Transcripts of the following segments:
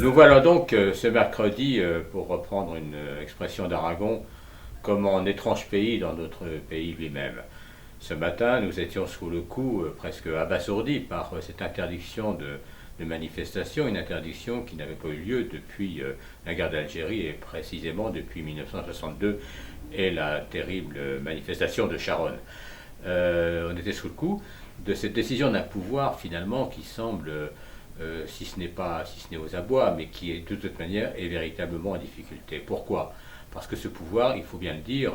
Nous voilà donc ce mercredi, pour reprendre une expression d'Aragon, comme en étrange pays dans notre pays lui-même. Ce matin, nous étions sous le coup, presque abasourdis par cette interdiction de manifestation, une interdiction qui n'avait pas eu lieu depuis la guerre d'Algérie et précisément depuis 1962 et la terrible manifestation de Charonne. On était sous le coup de cette décision d'un pouvoir finalement qui semble, si ce n'est aux abois, mais qui est de toute manière est véritablement en difficulté. Pourquoi? Parce que ce pouvoir, il faut bien le dire,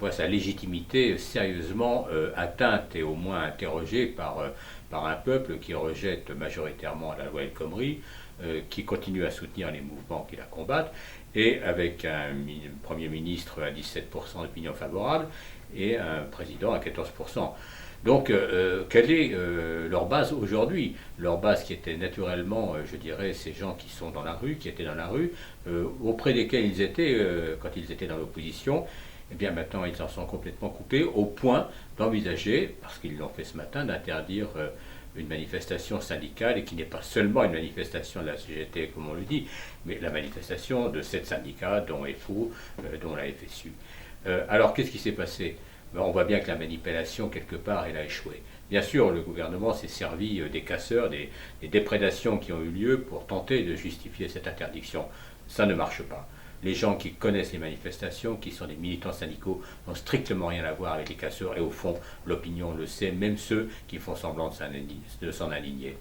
voit sa légitimité sérieusement atteinte et au moins interrogée par un peuple qui rejette majoritairement la loi El Khomri, qui continue à soutenir les mouvements qui la combattent, et avec un Premier ministre à 17% d'opinion favorable et un président à 14%. Donc, quelle est leur base aujourd'hui? Leur base qui était naturellement, je dirais, ces gens qui sont dans la rue, qui étaient dans la rue, auprès desquels ils étaient quand ils étaient dans l'opposition. Eh bien maintenant, ils en sont complètement coupés au point d'envisager, parce qu'ils l'ont fait ce matin, d'interdire une manifestation syndicale, et qui n'est pas seulement une manifestation de la CGT, comme on le dit, mais la manifestation de 7 syndicats, dont FO, dont la FSU. Alors, qu'est-ce qui s'est passé? On voit bien que la manipulation, quelque part, elle a échoué. Bien sûr, le gouvernement s'est servi des casseurs, des déprédations qui ont eu lieu pour tenter de justifier cette interdiction. Ça ne marche pas. Les gens qui connaissent les manifestations, qui sont des militants syndicaux, n'ont strictement rien à voir avec les casseurs, et au fond, l'opinion le sait, même ceux qui font semblant de s'en indigner.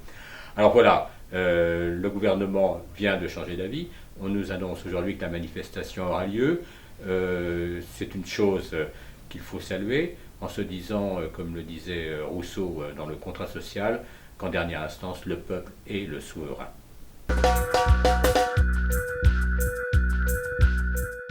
Alors voilà, le gouvernement vient de changer d'avis. On nous annonce aujourd'hui que la manifestation aura lieu. C'est une chose qu'il faut saluer, en se disant, comme le disait Rousseau dans le contrat social, qu'en dernière instance, le peuple est le souverain.